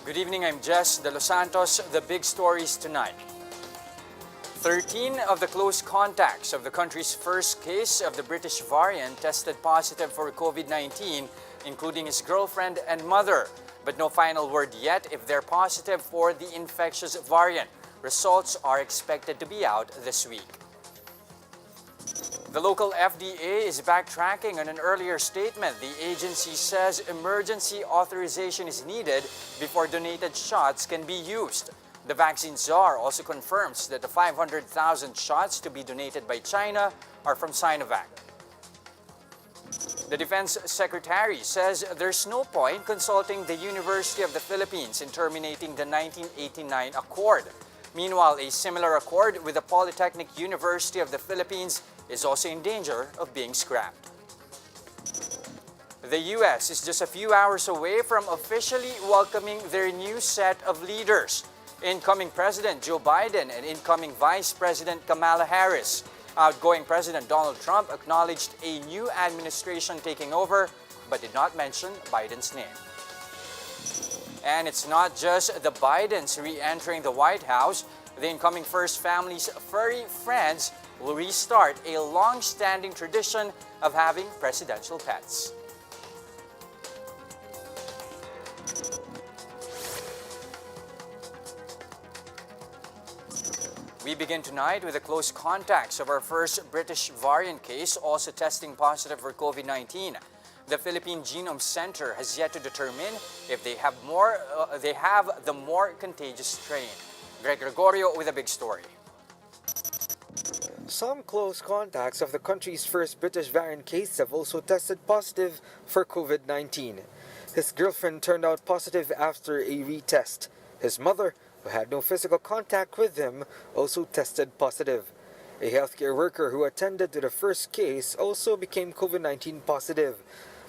Good evening, I'm Jess De Los Santos. The big stories tonight. 13 of the close contacts of the country's first case of the British variant tested positive for COVID-19, including his girlfriend and mother. But no final word yet if they're positive for the infectious variant. Results are expected to be out this week. The local FDA is backtracking on an earlier statement. The agency says emergency authorization is needed before donated shots can be used. The vaccine czar also confirms that the 500,000 shots to be donated by China are from Sinovac. The Defense Secretary says there's no point consulting the University of the Philippines in terminating the 1989 accord. Meanwhile, a similar accord with the Polytechnic University of the Philippines is also in danger of being scrapped. The U.S. is just a few hours away from officially welcoming their new set of leaders. Incoming President Joe Biden and incoming Vice President Kamala Harris. Outgoing President Donald Trump acknowledged a new administration taking over, but did not mention Biden's name. And it's not just the Bidens re-entering the White House. The incoming First Family's furry friends will restart a long-standing tradition of having presidential pets. We begin tonight with the close contacts of our first British variant case, also testing positive for COVID-19. The Philippine Genome Center has yet to determine if they have the more contagious strain. Greg Gregorio with a big story. Some close contacts of the country's first British variant case have also tested positive for COVID-19. His girlfriend turned out positive after a retest. His mother, who had no physical contact with him, also tested positive. A healthcare worker who attended to the first case also became COVID-19 positive.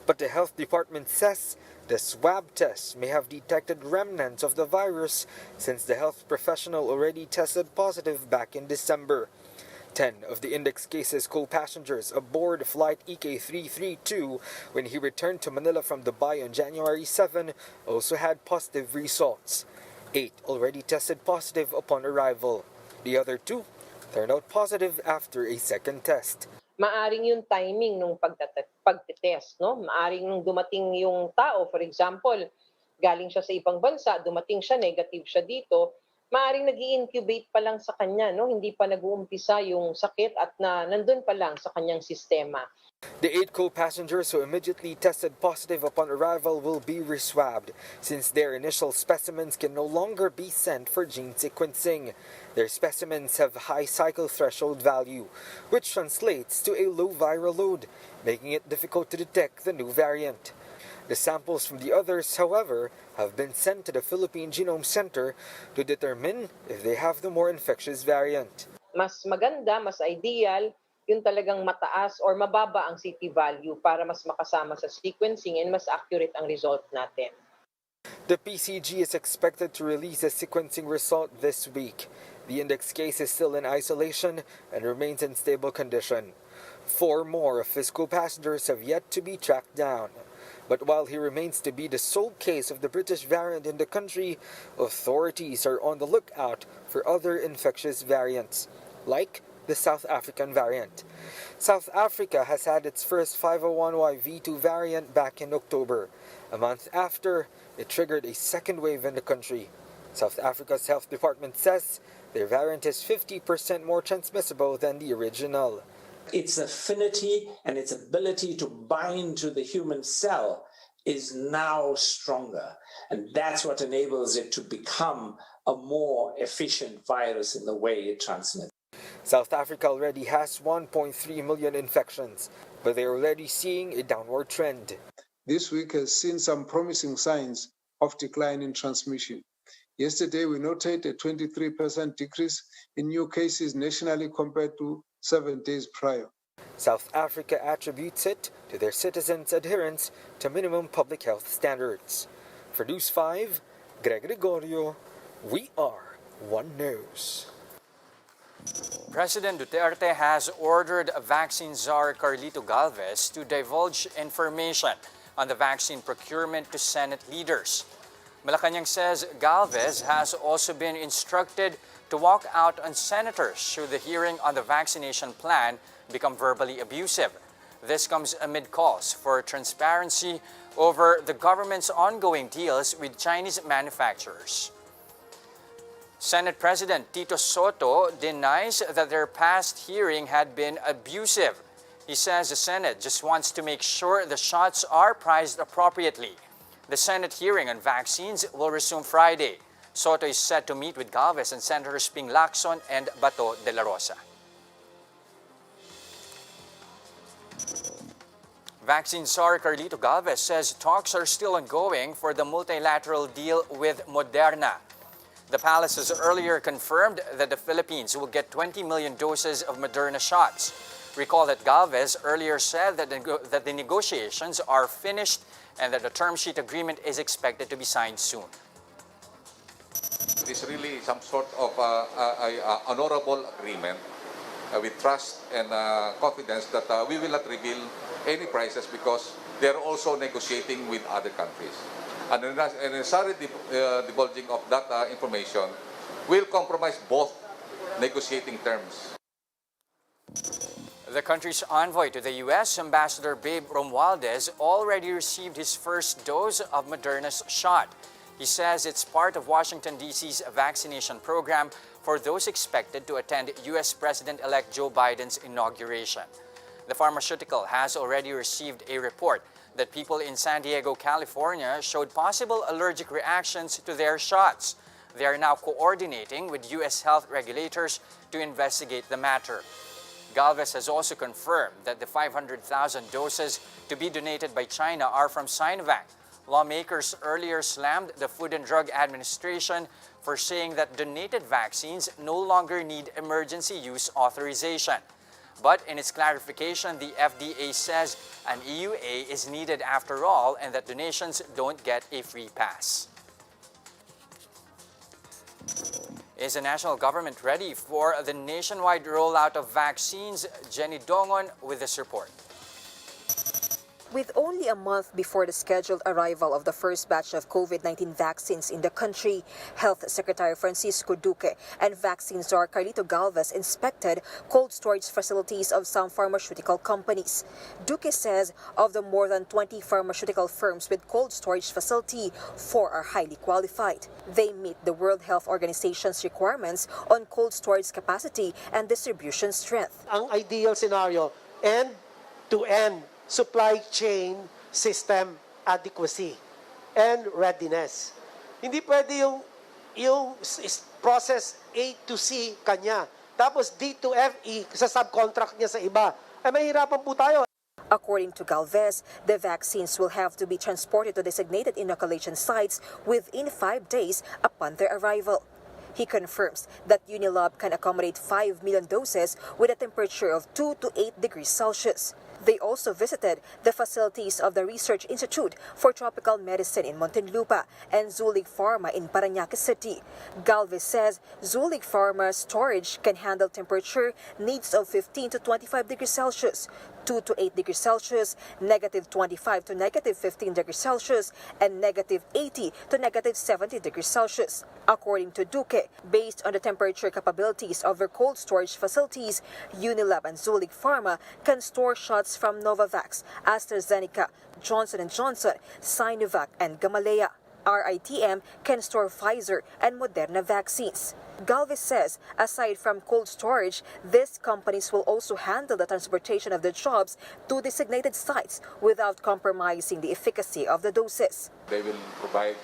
But the health department says the swab test may have detected remnants of the virus since the health professional already tested positive back in December. 10 of the index cases co-passengers aboard flight EK332 when he returned to Manila from Dubai on January 7 also had positive results. 8 already tested positive upon arrival. The other 2 turned out positive after a second test. Maaring yung timing ng pagtetest, no? Maaring nung dumating yung tao, for example, galing siya sa ibang bansa, dumating siya, negative siya dito, maaring nag-i-incubate pa lang sa kanya, no? Hindi pa nag-uumpisa yung sakit at nandun pa lang sa kanyang sistema. The 8 co-passengers who immediately tested positive upon arrival will be reswabbed, since their initial specimens can no longer be sent for gene sequencing. Their specimens have high cycle threshold value, which translates to a low viral load, making it difficult to detect the new variant. The samples from the others, however, have been sent to the Philippine Genome Center to determine if they have the more infectious variant. Mas maganda, mas ideal, yung talagang mataas or mababa ang CT value para mas makasama sa sequencing and mas accurate ang result natin. The PCG is expected to release a sequencing result this week. The index case is still in isolation and remains in stable condition. 4 more of his co-passengers have yet to be tracked down. But while he remains to be the sole case of the British variant in the country, authorities are on the lookout for other infectious variants, like the South African variant. South Africa has had its first 501Y.V2 variant back in October, a month after it triggered a second wave in the country. South Africa's health department says their variant is 50% more transmissible than the original. Its affinity and its ability to bind to the human cell is now stronger. And that's what enables it to become a more efficient virus in the way it transmits. South Africa already has 1.3 million infections, but they're already seeing a downward trend. This week has seen some promising signs of decline in transmission. Yesterday, we noted a 23% decrease in new cases nationally compared to 7 days prior. South Africa attributes it to their citizens' adherence to minimum public health standards. For News 5, Greg Gregorio, we are One News. President Duterte has ordered vaccine czar Carlito Galvez to divulge information on the vaccine procurement to Senate leaders. Malacanang says Galvez has also been instructed to walk out on senators should the hearing on the vaccination plan become verbally abusive. This comes amid calls for transparency over the government's ongoing deals with Chinese manufacturers. Senate President Tito Soto denies that their past hearing had been abusive. He says the Senate just wants to make sure the shots are priced appropriately. The Senate hearing on vaccines will resume Friday. Soto is set to meet with Galvez and Senators Ping Lacson and Bato de la Rosa. Vaccine czar Carlito Galvez says talks are still ongoing for the multilateral deal with Moderna. The palace has earlier confirmed that the Philippines will get 20 million doses of Moderna shots. Recall that Galvez earlier said that the negotiations are finished and that the term sheet agreement is expected to be signed soon. It is really some sort of honorable agreement with trust and confidence that we will not reveal any prices because they are also negotiating with other countries. And necessary divulging of that information will compromise both negotiating terms. The country's envoy to the U.S., Ambassador Babe Romualdez, already received his first dose of Moderna's shot. He says it's part of Washington, D.C.'s vaccination program for those expected to attend U.S. President-elect Joe Biden's inauguration. The pharmaceutical has already received a report that people in San Diego, California showed possible allergic reactions to their shots. They are now coordinating with U.S. health regulators to investigate the matter. Galvez has also confirmed that the 500,000 doses to be donated by China are from Sinovac. Lawmakers earlier slammed the Food and Drug Administration for saying that donated vaccines no longer need emergency use authorization. But in its clarification, the FDA says an EUA is needed after all and that donations don't get a free pass. Is the national government ready for the nationwide rollout of vaccines? Jenny Dongon with this report. With only a month before the scheduled arrival of the first batch of COVID-19 vaccines in the country, Health Secretary Francisco Duque and vaccine czar Carlito Galvez inspected cold storage facilities of some pharmaceutical companies. Duque says of the more than 20 pharmaceutical firms with cold storage facility, 4 are highly qualified. They meet the World Health Organization's requirements on cold storage capacity and distribution strength. Ang ideal scenario, end-to-end supply chain system adequacy and readiness. Hindi pwede yung process A to C kanya, tapos D to F, E sa subcontract niya sa iba. Ay mahirapan po tayo. According to Galvez, the vaccines will have to be transported to designated inoculation sites within 5 days upon their arrival. He confirms that Unilab can accommodate 5 million doses with a temperature of 2 to 8 degrees Celsius. They also visited the facilities of the Research Institute for Tropical Medicine in Muntinlupa and Zulig Pharma in Parañaque City. Galvez says Zulig Pharma's storage can handle temperature needs of 15 to 25 degrees Celsius, 2 to 8 degrees Celsius, negative 25 to negative 15 degrees Celsius, and negative 80 to negative 70 degrees Celsius. According to Duque, based on the temperature capabilities of their cold storage facilities, Unilab and Zulig Pharma can store shots from Novavax, AstraZeneca, Johnson & Johnson, Sinovac, and Gamaleya. RITM can store Pfizer and Moderna vaccines. Galvez says, aside from cold storage, these companies will also handle the transportation of the jobs to designated sites without compromising the efficacy of the doses. They will provide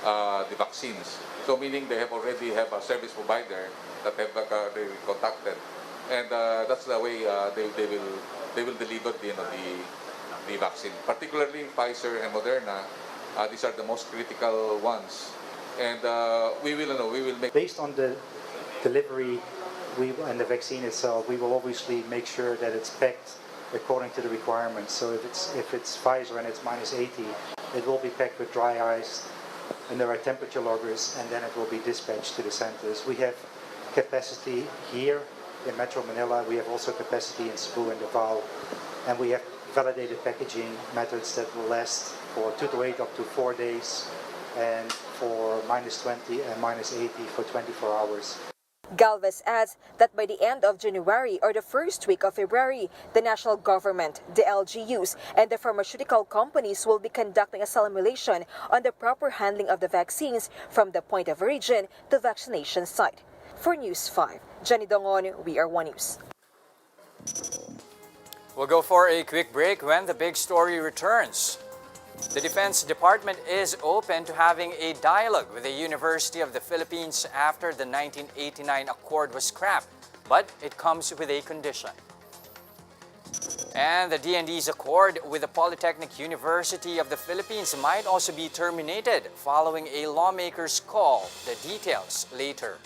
the vaccines. So meaning they already have a service provider that they contacted, and that's the way they will deliver the vaccine. Particularly Pfizer and Moderna, these are the most critical ones, and we will make. Based on the delivery and the vaccine itself, we will obviously make sure that it's packed according to the requirements. So if it's Pfizer and it's -80, it will be packed with dry ice, and there are temperature loggers, and then it will be dispatched to the centers. We have capacity here in Metro Manila. We have also capacity in Cebu and Davao, and we have validated packaging methods that will last for 2 to 8 up to 4 days. and for -20 and -80 for 24 hours. Galvez adds that by the end of January or the first week of February, the national government, the LGUs, and the pharmaceutical companies will be conducting a simulation on the proper handling of the vaccines from the point of origin to vaccination site. For News 5, Jenny Dongon, We Are One News. We'll go for a quick break. When the big story returns, the Defense Department is open to having a dialogue with the University of the Philippines after the 1989 accord was scrapped, but it comes with a condition. And the DND's accord with the Polytechnic University of the Philippines might also be terminated following a lawmaker's call. The details later.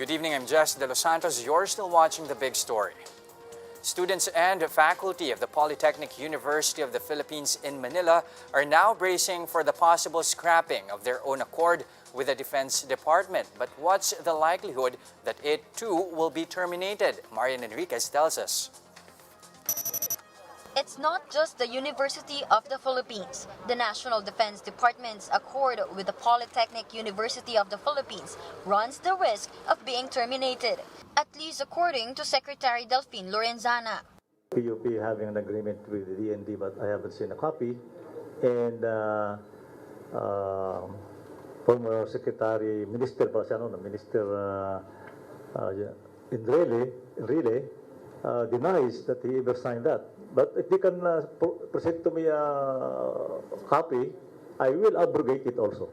Good evening, I'm Jess De Los Santos. You're still watching The Big Story. Students and faculty of the Polytechnic University of the Philippines in Manila are now bracing for the possible scrapping of their own accord with the Defense Department. But what's the likelihood that it too will be terminated? Marian Enriquez tells us. It's not just the University of the Philippines. The National Defense Department's accord with the Polytechnic University of the Philippines runs the risk of being terminated, at least according to Secretary Delphine Lorenzana. PUP having an agreement with the DND, but I haven't seen a copy. And former Secretary, Minister pala siya, Minister Enrile, denies that he ever signed that. But if they can present to me a copy, I will abrogate it also.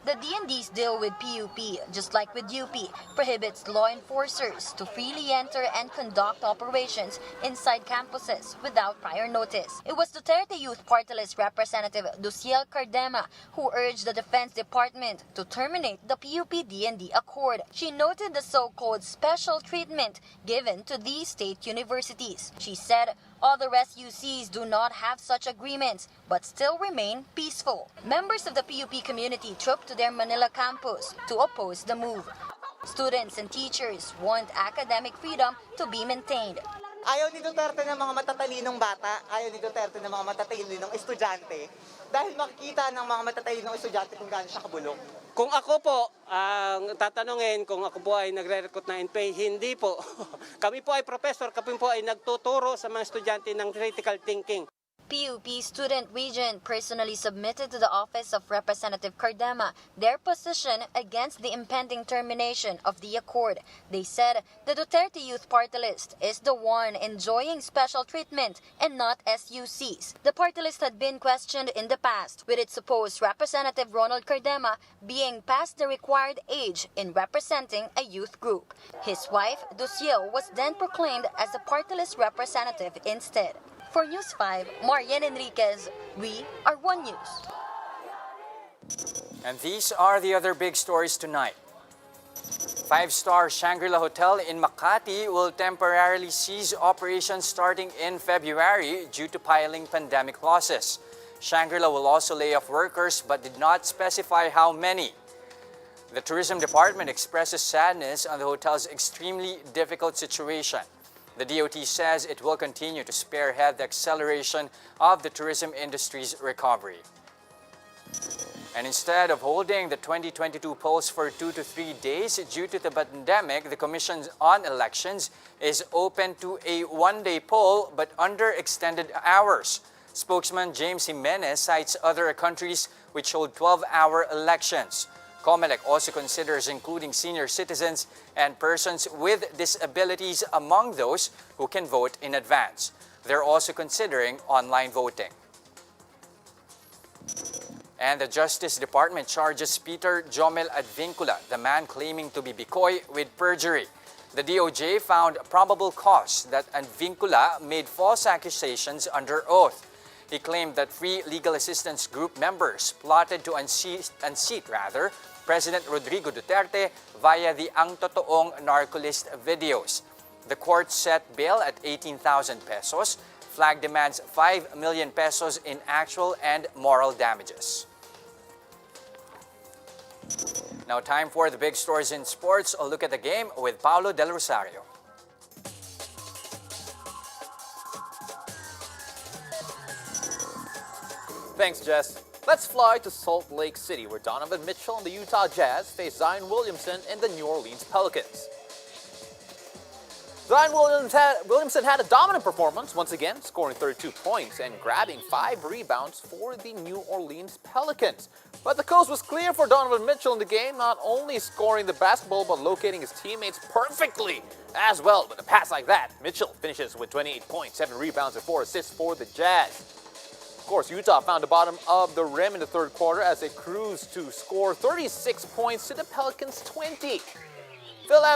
The DND's deal with PUP, just like with UP, prohibits law enforcers to freely enter and conduct operations inside campuses without prior notice. It was Duterte Youth Party List Representative Duciel Cardema who urged the Defense Department to terminate the PUP-DND accord. She noted the so-called special treatment given to these state universities. She said other SUCs do not have such agreements but still remain peaceful. Members of the PUP community trooped to their Manila campus to oppose the move. Students and teachers want academic freedom to be maintained. Ayaw ni Duterte ng mga matatalinong bata, ayaw ni Duterte ng mga matatalinong estudyante dahil makikita ng mga matatalinong estudyante kung gaano siya kabulok. Kung ako po, ang tatanungin kung ako po ay nagre-recruit na NPA, hindi po. Kami po ay professor, kami po ay nagtuturo sa mga estudyante ng critical thinking. PUP Student Region personally submitted to the office of Representative Cardema their position against the impending termination of the accord. They said the Duterte Youth Party List is the one enjoying special treatment and not SUCs. The party list had been questioned in the past, with its supposed Representative Ronald Cardema being past the required age in representing a youth group. His wife, Duciel, was then proclaimed as the party list representative instead. For News 5, Marian Enriquez, We Are One News. And these are the other big stories tonight. Five-star Shangri-La Hotel in Makati will temporarily cease operations starting in February due to piling pandemic losses. Shangri-La will also lay off workers but did not specify how many. The Tourism Department expresses sadness on the hotel's extremely difficult situation. The DOT says it will continue to spearhead the acceleration of the tourism industry's recovery. And instead of holding the 2022 polls for 2 to 3 days due to the pandemic, the Commission on Elections is open to a one-day poll but under extended hours. Spokesman James Jimenez cites other countries which hold 12-hour elections. COMELEC also considers including senior citizens and persons with disabilities among those who can vote in advance. They're also considering online voting. And the Justice Department charges Peter Jomel Advincula, the man claiming to be Bicoy, with perjury. The DOJ found probable cause that Advincula made false accusations under oath. He claimed that Free Legal Assistance Group members plotted to unseat President Rodrigo Duterte via the Ang Totoong Narcolist videos. The court set bail at 18,000 pesos. Flag demands 5 million pesos in actual and moral damages. Now time for the big stories in sports. A look at the game with Paulo Del Rosario. Thanks, Jess. Let's fly to Salt Lake City, where Donovan Mitchell and the Utah Jazz face Zion Williamson and the New Orleans Pelicans. Zion Williamson had a dominant performance, once again, scoring 32 points and grabbing 5 rebounds for the New Orleans Pelicans. But the coast was clear for Donovan Mitchell in the game, not only scoring the basketball, but locating his teammates perfectly as well. With a pass like that, Mitchell finishes with 28 points, 7 rebounds, and 4 assists for the Jazz. Of course, Utah found the bottom of the rim in the third quarter as they cruised to score 36 points to the Pelicans' 20.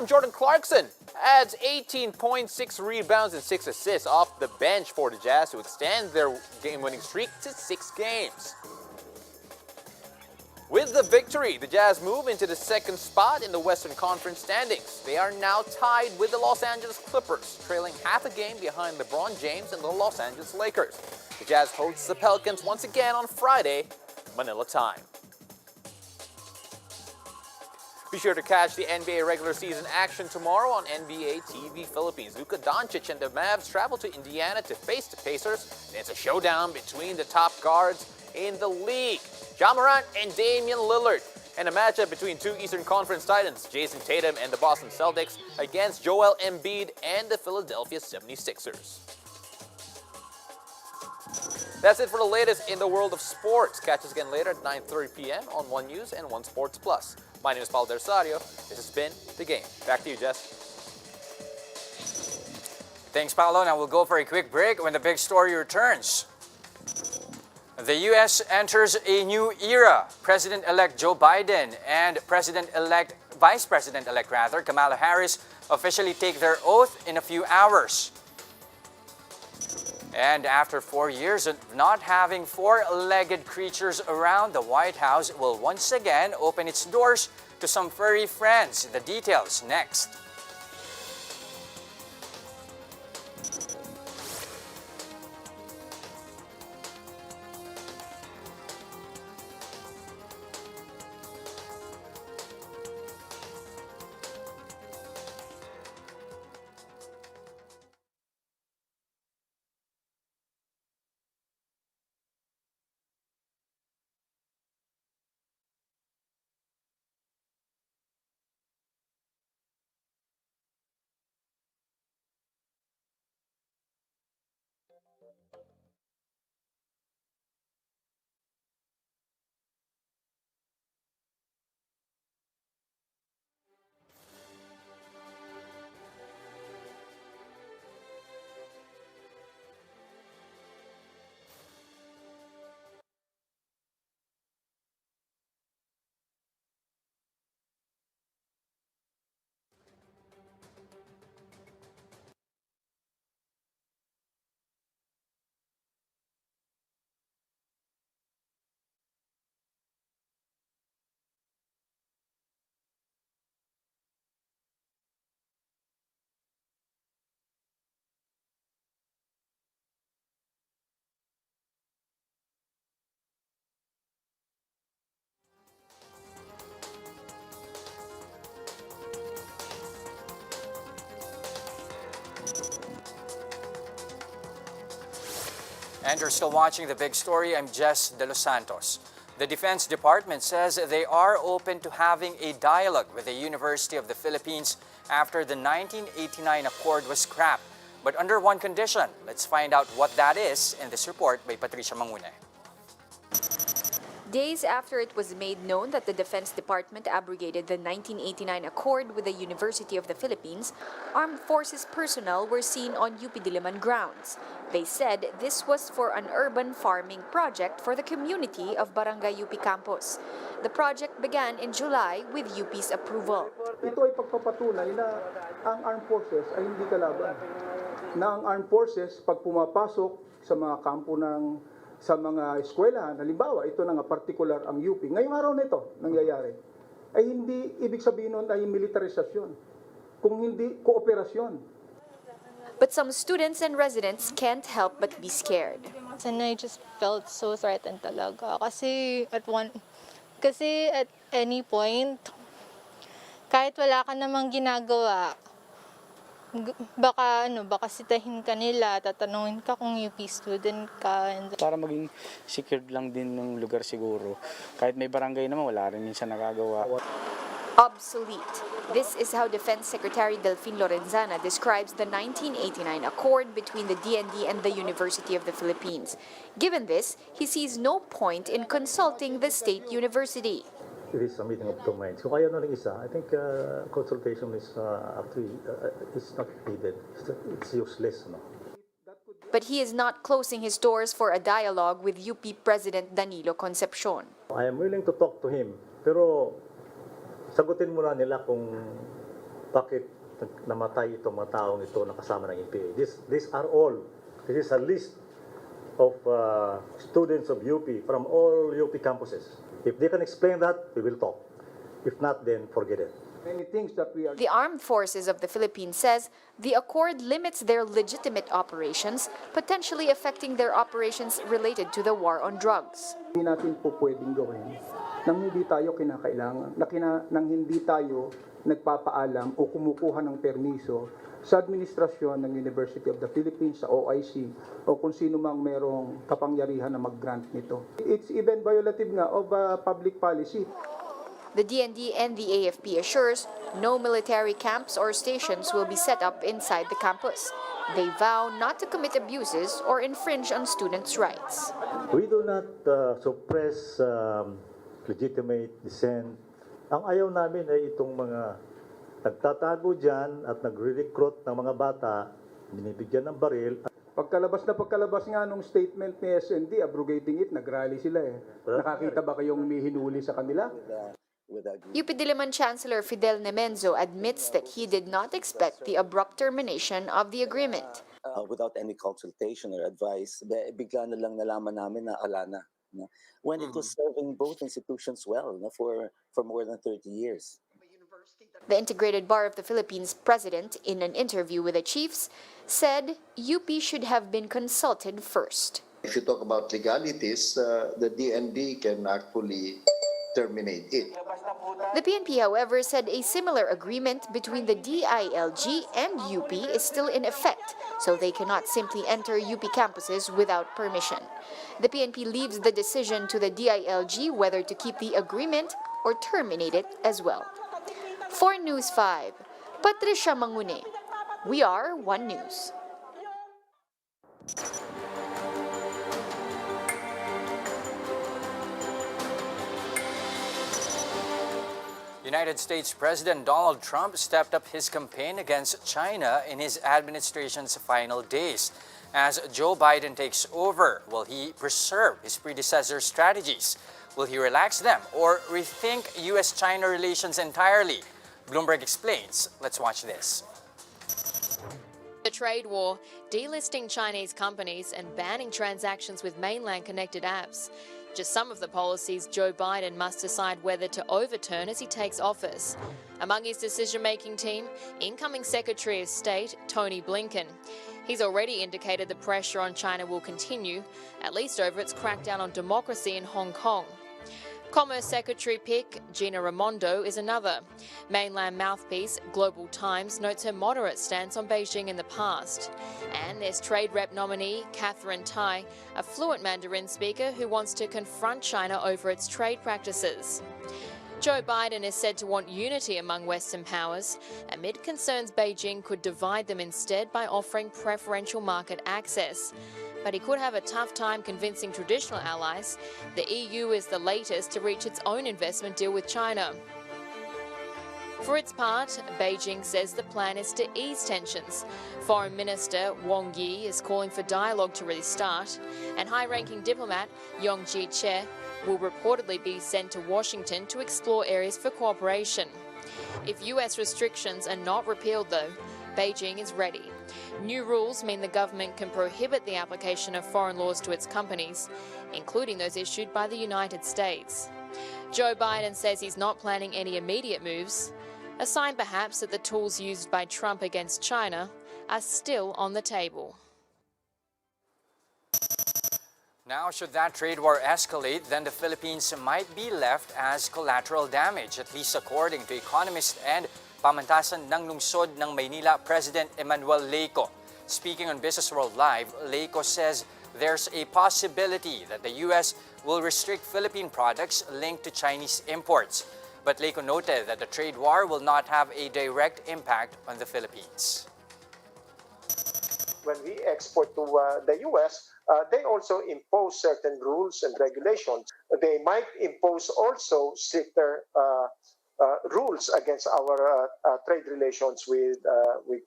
Jordan Clarkson adds 18 points, 6 rebounds, and 6 assists off the bench for the Jazz to extend their game-winning streak to 6 games. With the victory, the Jazz move into the second spot in the Western Conference standings. They are now tied with the Los Angeles Clippers, trailing half a game behind LeBron James and the Los Angeles Lakers. The Jazz hosts the Pelicans once again on Friday, Manila time. Be sure to catch the NBA regular season action tomorrow on NBA TV Philippines. Luka Doncic and the Mavs travel to Indiana to face the Pacers. It's a showdown between the top guards in the league, Ja Morant and Damian Lillard. And a matchup between 2 Eastern Conference Titans, Jason Tatum and the Boston Celtics, against Joel Embiid and the Philadelphia 76ers. That's it for the latest in the world of sports. Catch us again later at 9:30 p.m. on One News and One Sports Plus. My name is Paulo Del Rosario. This has been The Game. Back to you, Jess. Thanks, Paulo. Now we'll go for a quick break when the big story returns. The U.S. enters a new era. President-elect Joe Biden and Vice President-elect Kamala Harris officially take their oath in a few hours. And after 4 years of not having 4-legged creatures around, the White House will once again open its doors to some furry friends. The details next. And you're still watching The Big Story. I'm Jess De Los Santos. The Defense Department says they are open to having a dialogue with the University of the Philippines after the 1989 accord was scrapped, but under one condition. Let's find out what that is in this report by Patricia Mangune. Days after it was made known that the Defense Department abrogated the 1989 accord with the University of the Philippines, armed forces personnel were seen on UP Diliman grounds. They said this was for an urban farming project for the community of Barangay UP Campus. The project began in July with UP's approval. Ito ay pagpapatunay na ang armed forces ay hindi kalaban. Na ang armed forces pag pumapasok sa mga kampo sa mga eskwelahan, halimbawa, ito na nga particular ang UP. Ngayong araw na ito nangyayari, ay hindi ibig sabihin nun ay militarisasyon, kung hindi kooperasyon. But some students and residents can't help but be scared. And I just felt so threatened talaga. Kasi at any point, kahit wala ka namang ginagawa, baka sitahin ka nila, tatanungin ka kung UP student ka. Para maging secured lang din ng lugar siguro. Kahit may barangay naman, wala rin minsan nagagawa. Obsolete. This is how Defense Secretary Delfin Lorenzana describes the 1989 accord between the DND and the University of the Philippines. Given this, he sees no point in consulting the state university. It is a meeting of two minds. Kung kaya na rin isa, I think consultation is actually it's not needed. It's useless. No? But he is not closing his doors for a dialogue with UP President Danilo Concepcion. I am willing to talk to him, pero sagutin muna nila kung bakit namatay itong mga taong ito na kasama ng EPA. This is a list of students of UP from all UP campuses. If they can explain that, we will talk. If not, then forget it. The Armed Forces of the Philippines says the accord limits their legitimate operations, potentially affecting their operations related to the war on drugs. Hindi natin po pwedeng gawin nang hindi tayo kinakailangan, nang hindi tayo nagpapaalam o kumukuha ng permiso sa administrasyon ng University of the Philippines, sa OIC, o kung sino mang merong kapangyarihan na mag-grant nito. It's even violative nga of public policy. The DND and the AFP assures no military camps or stations will be set up inside the campus. They vow not to commit abuses or infringe on students' rights. We do not suppress legitimate dissent. Ang ayaw namin ay itong mga nagtatago dyan at nagre-recruit ng mga bata, binibigyan ng baril. Pagkalabas nga nung statement ni SND, abrogating it, nag-rally sila eh. Nakakita ba kayong may hinuli sa kanila? UP Diliman Chancellor Fidel Nemenzo admits that he did not expect the abrupt termination of the agreement. Without any consultation or advice, bigla na lang nalaman namin na alana. When it was serving both institutions well for more than 30 years. The Integrated Bar of the Philippines president, in an interview with the chiefs, said UP should have been consulted first. If you talk about legalities, the DND can actually terminate it. The PNP, however, said a similar agreement between the DILG and UP is still in effect, so they cannot simply enter UP campuses without permission. The PNP leaves the decision to the DILG whether to keep the agreement or terminate it as well. For News 5, Patricia Mangune. We are One News. United States President Donald Trump stepped up his campaign against China in his administration's final days. As Joe Biden takes over, will he preserve his predecessor's strategies? Will he relax them or rethink US-China relations entirely? Bloomberg explains. Let's watch this. The trade war, delisting Chinese companies and banning transactions with mainland-connected apps. Just some of the policies Joe Biden must decide whether to overturn as he takes office. Among his decision-making team, incoming Secretary of State Tony Blinken. He's already indicated the pressure on China will continue, at least over its crackdown on democracy in Hong Kong. Commerce Secretary pick Gina Raimondo is another. Mainland mouthpiece Global Times notes her moderate stance on Beijing in the past. And there's Trade Rep nominee Catherine Tai, a fluent Mandarin speaker who wants to confront China over its trade practices. Joe Biden is said to want unity among Western powers, amid concerns Beijing could divide them instead by offering preferential market access. but he could have a tough time convincing traditional allies. The EU is the latest to reach its own investment deal with China. For its part, Beijing says the plan is to ease tensions. Foreign Minister Wang Yi is calling for dialogue to restart, and high-ranking diplomat Yong Jie will reportedly be sent to Washington to explore areas for cooperation. If US restrictions are not repealed, though, Beijing is ready. New rules mean the government can prohibit the application of foreign laws to its companies, including those issued by the United States. Joe Biden says he's not planning any immediate moves, a sign perhaps that the tools used by Trump against China are still on the table. Now, should that trade war escalate, then the Philippines might be left as collateral damage, at least according to economist and pamantasan ng lungsod ng Maynila President Emmanuel Leyco. Speaking on Business World Live, Leyco says there's a possibility that the U.S. will restrict Philippine products linked to Chinese imports. But Leyco noted that the trade war will not have a direct impact on the Philippines. When we export to the U.S., they also impose certain rules and regulations. They might impose also stricter rules against our trade relations with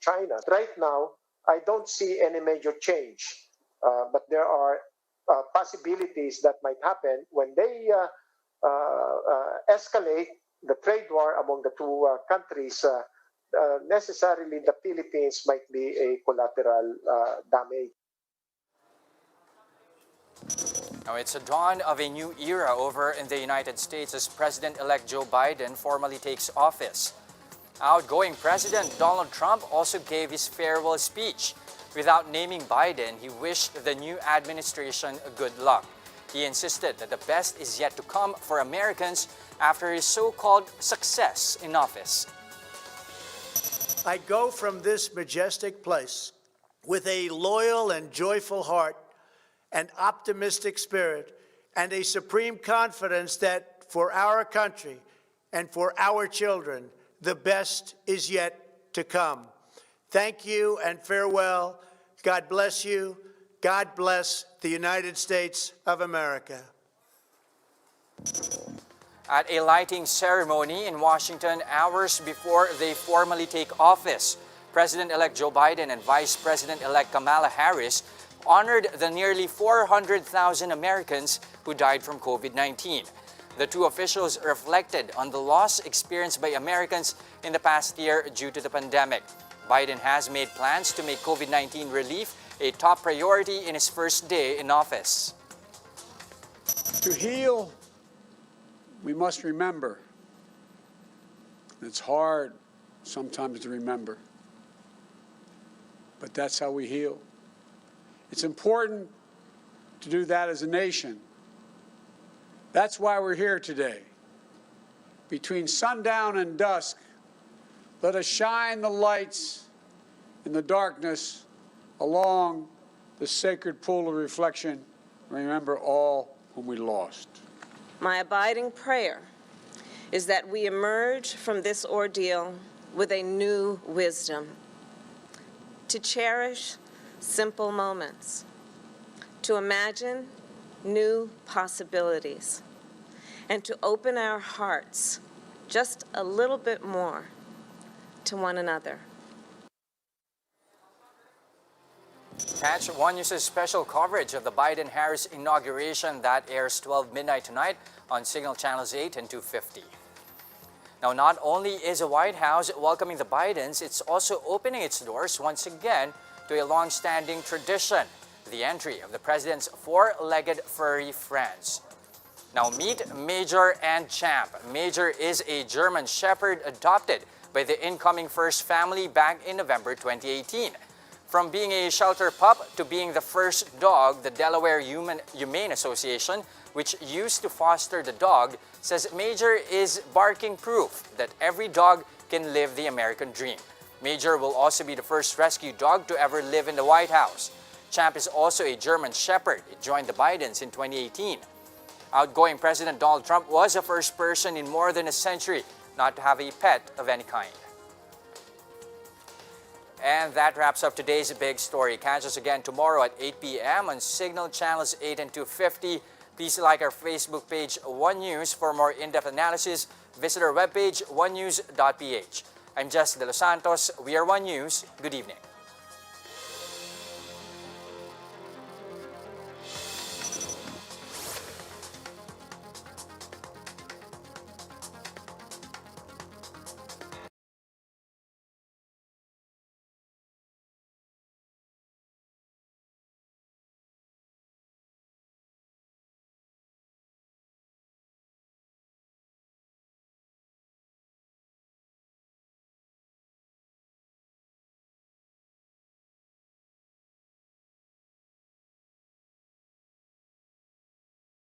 China. Right now, I don't see any major change, but there are possibilities that might happen when they escalate the trade war among the two countries. Necessarily, the Philippines might be a collateral damage. Now, it's a dawn of a new era over in the United States as President-elect Joe Biden formally takes office. Outgoing President Donald Trump also gave his farewell speech. Without naming Biden, he wished the new administration good luck. He insisted that the best is yet to come for Americans after his so-called success in office. I go from this majestic place with a loyal and joyful heart, an optimistic spirit, and a supreme confidence that for our country and for our children, the best is yet to come. Thank you and farewell. God bless you. God bless the United States of America. At a lighting ceremony in Washington hours before they formally take office, President-elect Joe Biden and Vice President-elect Kamala Harris honored the nearly 400,000 Americans who died from COVID-19. The two officials reflected on the loss experienced by Americans in the past year due to the pandemic. Biden has made plans to make COVID-19 relief a top priority in his first day in office. To heal, we must remember. It's hard sometimes to remember, but that's how we heal. It's important to do that as a nation. That's why we're here today. Between sundown and dusk, let us shine the lights in the darkness along the sacred pool of reflection. Remember all whom we lost. My abiding prayer is that we emerge from this ordeal with a new wisdom, to cherish simple moments, to imagine new possibilities, and to open our hearts just a little bit more to one another. Catch One News' special coverage of the Biden-Harris inauguration that airs 12 midnight tonight on Signal Channels 8 and 250. Now, not only is the White House welcoming the Bidens, it's also opening its doors once again to a long-standing tradition, the entry of the president's four-legged furry friends. Now, meet Major and Champ. Major is a German Shepherd adopted by the incoming first family back in November 2018. From being a shelter pup to being the first dog, the Delaware Humane Association, which used to foster the dog, says Major is barking proof that every dog can live the American dream. Major will also be the first rescue dog to ever live in the White House. Champ is also a German Shepherd. It joined the Bidens in 2018. Outgoing President Donald Trump was the first person in more than a century not to have a pet of any kind. And that wraps up today's big story. Catch us again tomorrow at 8 p.m. on Signal Channels 8 and 250. Please like our Facebook page, One News, for more in-depth analysis. Visit our webpage, onenews.ph. I'm Jess De Los Santos. We are One News. Good evening.